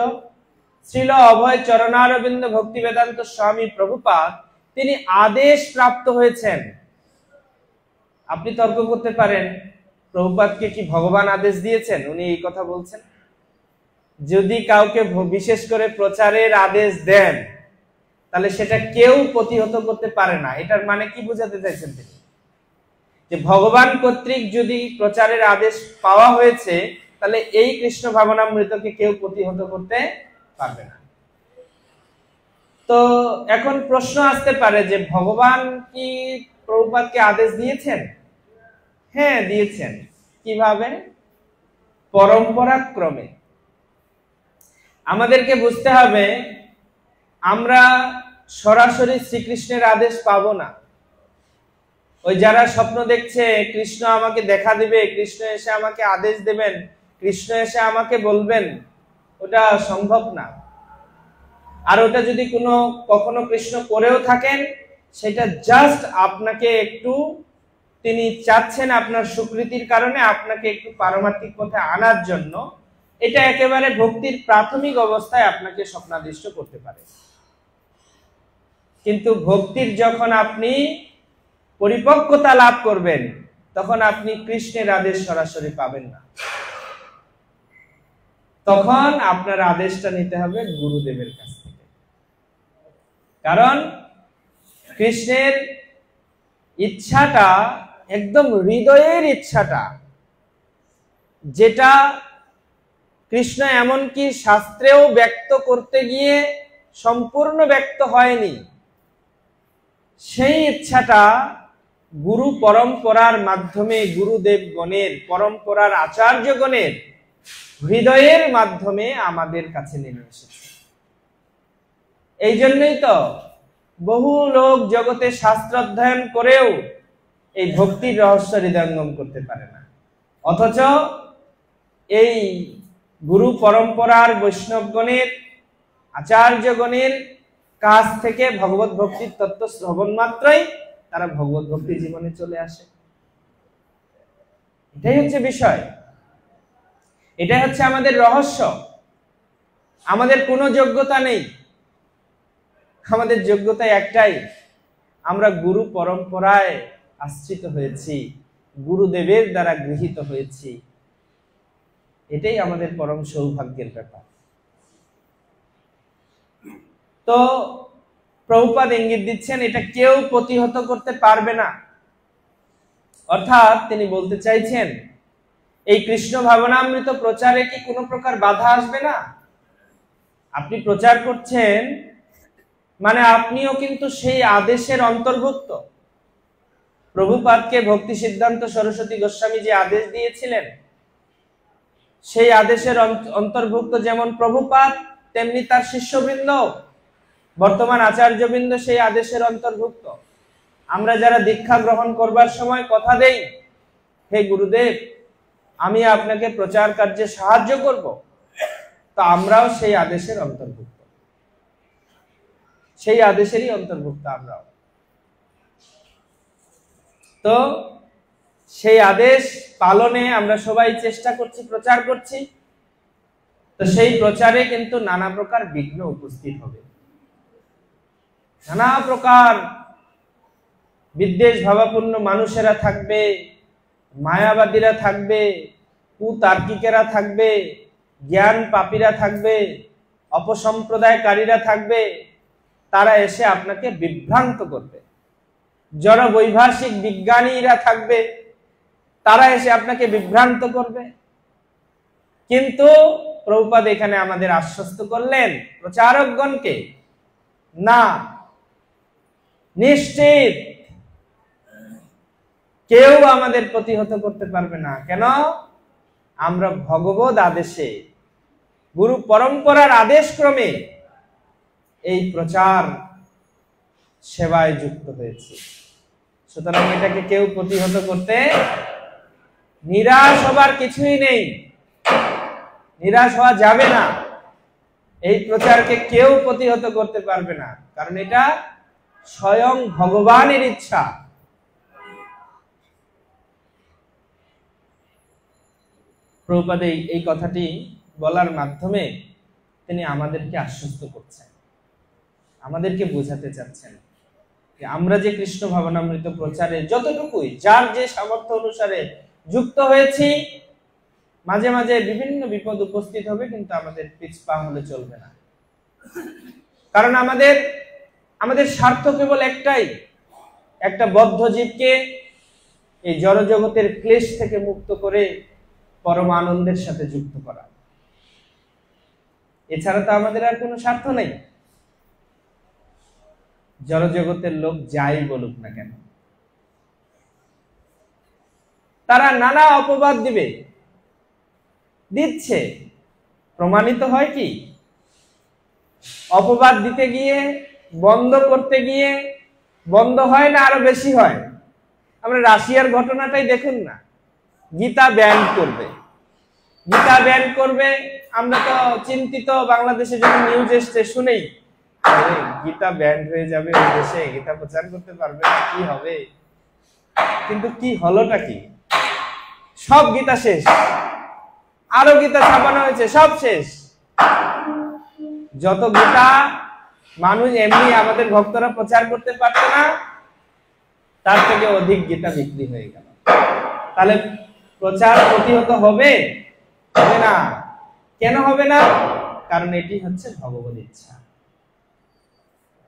শ্রীল অভয় চরণারবিন্দ ভক্তি বেদান্ত স্বামী প্রভুপাদ, তিনি আদেশ প্রাপ্ত হয়েছেন। আপনি তর্ক করতে পারেন, প্রভুপাদকে কি ভগবান আদেশ দিয়েছেন? উনি এই কথা বলছেন। যদি কাউকে বিশেষ করে প্রচারের আদেশ দেন, তাহলে সেটা কেউ প্রতিহত করতে পারে না। এটার মানে কি বোঝাতে চাইছেন তিনি? যে ভগবান কর্তৃক যদি প্রচারের আদেশ পাওয়া হয়েছে, তাহলে এই কৃষ্ণ ভাবনামৃতকে কেউ প্রতিহত করতে পারবে না। তো এখন প্রশ্ন আসতে পারে যে ভগবান কি প্রভুপাদকে আদেশ দিয়েছেন? হ্যাঁ, দিয়েছেন। কিভাবে? পরম্পরা ক্রমে। আমাদেরকে বুঝতে হবে, আমরা সরাসরি শ্রীকৃষ্ণের আদেশ পাবো না। ওই যারা স্বপ্ন দেখছে কৃষ্ণ আমাকে দেখা দিবে, কৃষ্ণ এসে আমাকে আদেশ দেবেন, কৃষ্ণ এসে আমাকে বলবেন, ওটা সম্ভব না। আর ওটা যদি কখনো কৃষ্ণ করেও থাকেন, সেটা জাস্ট আপনাকে একটু, তিনি চাচ্ছেন আপনার স্বীকৃতির কারণে আপনাকে একটু পারমার্থিক পথে আনার জন্য। এটা একেবারে ভক্তির প্রাথমিক অবস্থায় আপনাকে স্বপ্নাদিষ্ট করতে পারে। কিন্তু ভক্তির যখন আপনি পরিপক্কতা লাভ করবেন, তখন আপনি কৃষ্ণের আদেশ সরাসরি পাবেন না। তখন আপনার আদেশটা নিতে হবে গুরুদেবের কাছ থেকে। কারণ কৃষ্ণের ইচ্ছাটা একদম হৃদয়ের ইচ্ছাটা, যেটা কৃষ্ণ এমনকি শাস্ত্রেও ব্যক্ত করতে গিয়ে সম্পূর্ণ ব্যক্ত হয়নি, সেই ইচ্ছাটা গুরু পরম্পরার মাধ্যমে, গুরুদেবগণের পরম্পরার আচার্যগণের হৃদয়ের মাধ্যমে আমাদের কাছে নেমে এসেছে। এই জন্যই তো বহু লোক জগতে শাস্ত্র অধ্যয়ন করেও এই ভক্তির রহস্য হৃদয়ঙ্গম করতে পারে না। অথচ এই গুরু পরম্পরার বৈষ্ণবগণের, আচার্যগণের কাছ থেকে ভগবত ভক্তির তত্ত্ব শ্রবণ মাত্রই তারা ভগবত ভক্তি জীবনে চলে আসে। এটাই হচ্ছে বিষয়, এটাই হচ্ছে আমাদের রহস্য। আমাদের কোনো যোগ্যতা নেই, আমাদের যোগ্যতা একটাই, আমরা গুরু পরম্পরায় আশ্রিত হয়েছি, গুরুদেবের দ্বারা গৃহীত হয়েছি। এটাই আমাদের পরম সৌভাগ্যের ব্যাপার। তো প্রভুপাদ ইঙ্গিত দিচ্ছেন এটা কেউ প্রতিহত করতে পারবে না। অর্থাৎ তিনি বলতে চাইছেন এই কৃষ্ণ ভাবনামৃত প্রচারে কি কোনো প্রকার বাধা আসবে না? আপনি প্রচার করছেন মানে আপনিও কিন্তু সেই আদেশের অন্তর্ভুক্ত। প্রভুপাদকে ভক্তি সিদ্ধান্ত সরস্বতী গোস্বামী যে আদেশ দিয়েছিলেন, সেই আদেশের অন্তর্ভুক্ত যেমন প্রভুপাদ, তেমনি তার শিষ্যবৃন্দ, বর্তমান আচার্যবৃন্দ সেই আদেশের অন্তর্ভুক্ত। আমরা যারা দীক্ষা গ্রহণ করবার সময় কথা দেই, হে গুরুদেব আমি আপনাকে প্রচার কার্যে সাহায্য করব, তো আমরাও সেই আদেশের অন্তর্ভুক্ত, সেই আদেশেরই অন্তর্ভুক্ত আমরাও। তো সেই আদেশ পালনে আমরা সবাই চেষ্টা করছি, প্রচার করছি। তো সেই প্রচারে কিন্তু নানা প্রকার বিঘ্ন উপস্থিত হবে, নানা প্রকার বিদ্বেষ ভাবাপূর্ণ মানুষেরা থাকবে, মায়াবাদীরা থাকবে, কুতার্কিকেরা থাকবে, জ্ঞান পাপীরা থাকবে, অপসম্প্রদায়কারীরা থাকবে। তারা এসে আপনাকে বিভ্রান্ত করবে। জড় বৈভাষিক বিজ্ঞানীরা থাকবে, তারা এসে আপনাকে বিভ্রান্ত করবে। কিন্তু প্রভুপাদ এখানে আমাদের আশ্বস্ত করলেন প্রচারকগণকে, না, নিশ্চিত কেউ আমাদের প্রতিহত করতে পারবে না। কেন? আমরা ভগবত আদেশে, গুরু পরম্পরার আদেশ ক্রমে এই প্রচার সেবায় যুক্ত হয়েছে। সুতরাং এটাকে কেউ প্রতিহত করতে, নিরাশ হবার কিছুই নেই, নিরাশ হওয়া যাবে না। এই প্রচারকে কেউ প্রতিহত করতে পারবে না, কারণ এটা স্বয়ং ভগবানের ইচ্ছা। প্রভুপাদ এই কথাটি বলার মাধ্যমে তিনি আমাদেরকে আশ্বস্ত করছেন, আমাদেরকে বোঝাতে চাচ্ছেন যে আমরা যে কৃষ্ণ ভাবনামৃত প্রচারে যতটুকুই যার যে সামর্থ্য অনুসারে যুক্ত হয়েছি, মাঝে মাঝে বিভিন্ন বিপদ উপস্থিত হবে, কিন্তু আমাদের পিছপা হলে চলবে না। কারণ আমাদের স্বার্থ কেবল একটাই, একটা বদ্ধ জীবকে এই জড় জগতের ক্লেশ থেকে মুক্ত করে পরম আনন্দের সাথে যুক্ত করা। এছাড়া তো আমাদের আর কোনো স্বার্থ নেই। জড় জগতের লোক যাই বলুক না কেন, তারা নানা অপবাদ দিচ্ছে। প্রমাণিত হয় কি? অপবাদ দিতে গিয়ে, বন্ধ করতে গিয়ে বন্ধ হয় না, আরো বেশি হয়। আমরা রাশিয়ার ঘটনাটাই দেখুন না, গীতা ব্যান করবে, গীতা ব্যান করবে। আমরা তো চিন্তিত, বাংলাদেশে যখন নিউজ এসছে শুনেই, গীতা ব্যান হয়ে যাবে, ওই দেশে গীতা প্রচার করতে পারবে না, কি হবে? কিন্তু কি হলোটা কি? সব গীতা শেষ, আরো গীতা ছাপানো হয়েছে, সব শেষ। যত গীতা মানুষ এমনি আমাদের ভক্তরা প্রচার করতে পারত না, তার থেকে অধিক গীতা বিক্রি হয়ে গেল। তাহলে প্রচার প্রতিহত হবে না? কেন হবে না? কারণ এটি হচ্ছে ভগবত ইচ্ছা,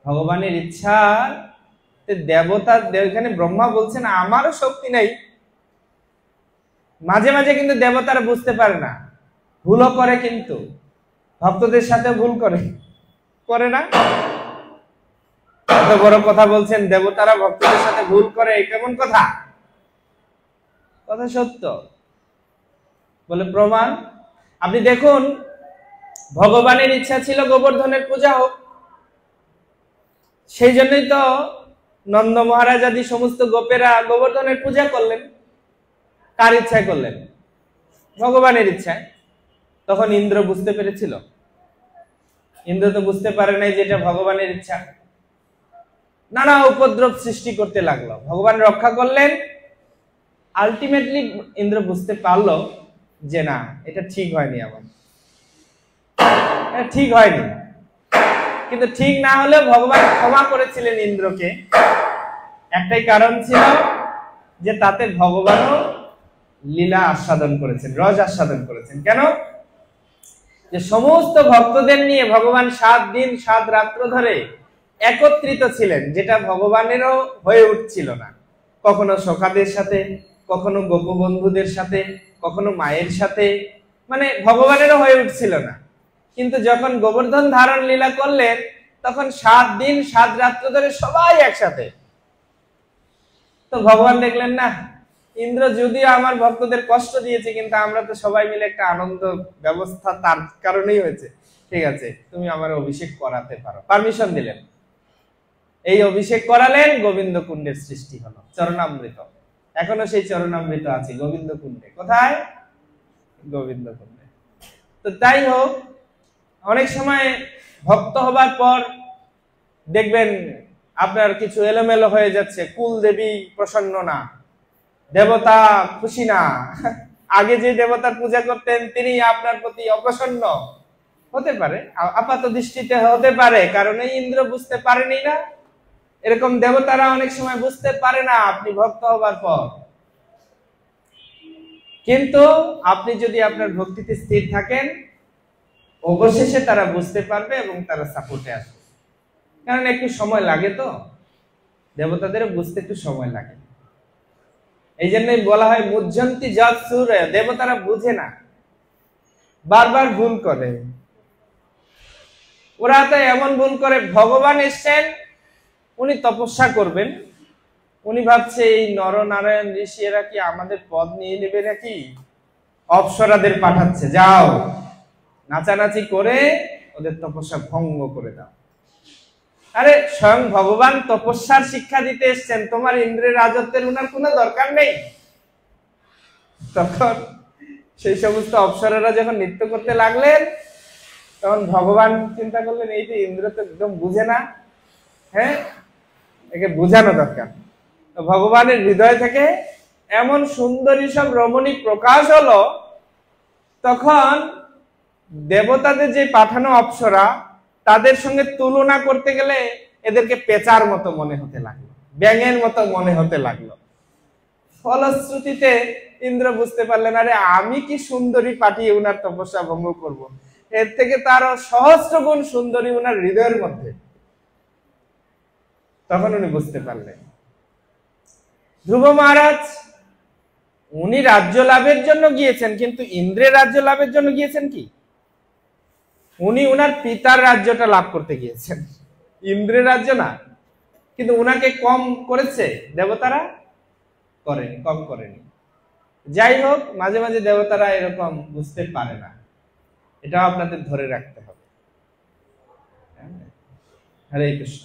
ভগবানের ইচ্ছা। দেবতা, এখানে ব্রহ্মা বলছেন আমারও শক্তি নেই। মাঝে মাঝে কিন্তু দেবতারা বুঝতে পারে না, ভুলও করে, কিন্তু ভক্তদের সাথে ভুল করে না? এত বড় কথা বলছেন, দেবতারা ভক্তদের সাথে ভুল করে, কেমন কথা? কথা সত্য। বলে প্রমাণ, আপনি দেখুন, ভগবানের ইচ্ছা ছিল গোবর্ধনের পূজা হোক, সেই জন্যই তো নন্দ মহারাজ আদি সমস্ত গোপেরা গোবর্ধনের পূজা করলেন। কার ইচ্ছায় করলেন? ভগবানের ইচ্ছায়। তখন ইন্দ্র বুঝতে পেরেছিল? ইন্দ্র তো বুঝতে পারে নাই যে এটা ভগবানের ইচ্ছা। নানা উপদ্রব সৃষ্টি করতে লাগলো। ভগবান রক্ষা করলেন। আলটিমেটলি ইন্দ্র বুঝতে পারলো যে না, এটা ঠিক হয়নি, আমার এটা ঠিক হয়নি। কিন্তু ঠিক না হলেও ভগবান ক্ষমা করেছিলেন ইন্দ্রকে। একটাই কারণ ছিল যে তাতে ভগবানও লীলা আস্বাদন করেছেন, রস আস্বাদন করেছেন। কেন? যে সমস্ত ভক্তদের নিয়ে ভগবান 7 দিন 7 রাত্র ধরে একত্রিত ছিলেন, যেটা ভগবানেরও হয়ে উঠছিল না। কখনো সখাদের সাথে, কখনো গোপবন্ধুদের সাথে, কখনো মায়ের সাথে, মানে ভগবানেরও হয়ে উঠছিল না। কিন্তু যখন গোবর্ধন ধারণ লীলা করলেন, তখন 7 দিন 7 রাত্র ধরে সবাই একসাথে। তো ভগবান দেখলেন না, ইন্দ্র যদিও আমার ভক্তদের কষ্ট দিয়েছে, কিন্তু আমরা তো সবাই মিলে একটা আনন্দ ব্যবস্থা তার কারণেই হয়েছে। ঠিক আছে, তুমি আমার অভিষেক করাতে পারো, পারমিশন দিলেন। এই অভিষেক করালেন, গোবিন্দ কুণ্ডের সৃষ্টি হলো, চরণামৃত। এখনো সেই চরণামৃত আছে গোবিন্দ কুণ্ডে। কোথায়? গোবিন্দ কুণ্ডে। তো তাই হোক, অনেক সময় ভক্ত হবার পর দেখবেন আপনার কিছু এলোমেলো হয়ে যাচ্ছে, কুল দেবী প্রসন্ন না, দেবতা খুশি না, আগে যে দেবতার পূজা করতেন তিনি আপনার প্রতি অপ্রসন্ন হতে পারে, আপাত দৃষ্টিতে হতে পারে, কারণ এই ইন্দ্র বুঝতে পারেনি না। এরকম দেবতারা অনেক সময় বুঝতে পারে না আপনি ভক্ত হবার পর। কিন্তু আপনি যদি আপনার ভক্তিতে স্থির থাকেন, অবশেষে তারা বুঝতে পারবে এবং তারা সাপোর্টে আসবে। কারণ একটু সময় লাগে, তো দেবতাদের বুঝতে একটু সময় লাগে। এই জন্যই বলা হয় মুজ্জন্তি যৎ সূর্য, দেবতারা বুঝে না, বারবার ভুল করে। ওরা তো এমন ভুল করে, ভগবান এসছেন, উনি তপস্যা করবেন, উনি ভাবছে এই নরনারায়ণ ঋষি এরা কি আমাদের পদ নিয়ে নেবে নাকি, অপ্সরাদের পাঠাচ্ছে, যাও নাচানাচি করে ওদের তপস্যা ভঙ্গ করে দাও। আরে স্বয়ং ভগবান তপস্যার শিক্ষা দিতে এসছেন, তোমার ইন্দ্রের রাজত্বের উনার কোনো দরকার নেই। তখন সেই সমস্ত অপ্সরারা যখন নৃত্য করতে লাগলেন, তখন ভগবান চিন্তা করলেন এই যে ইন্দ্র তো একদম বুঝে না, হ্যাঁ, একে বুঝানো দরকার। তো ভগবানের হৃদয় থেকে এমন সুন্দরী সব রমণী প্রকাশ হলো, তখন দেবতাদের যে পাঠানো অপ্সরা, তাদের সঙ্গে তুলনা করতে গেলে এদেরকে পেঁচার মতো মনে হতে লাগলো, ব্যাঙের মতো মনে হতে লাগলো। ফলশ্রুতিতে ইন্দ্র বুঝতে পারলেন, আরে আমি কি সুন্দরী পাঠিয়ে উনার তপস্যা ভঙ্গ করব, এর থেকে তারও সহস্র গুণ সুন্দরী উনার হৃদয়ের মধ্যে। তখন উনি বুঝতে পারলেন। ধ্রুব মহারাজ উনি রাজ্য লাভের জন্য গিয়েছেন, কিন্তু ইন্দ্রের রাজ্য লাভের জন্য গিয়েছেন কি? উনি উনার পিতার রাজ্যটা লাভ করতে গিয়েছেন, ইন্দ্রের রাজ্য না। কিন্তু উনাকে কম করেছে দেবতারা? করেনি, কম করেনি। যাই হোক, মাঝে মাঝে দেবতারা এরকম বুঝতে পারে না, এটাও আপনাদের ধরে রাখতে হবে। হরে কৃষ্ণ।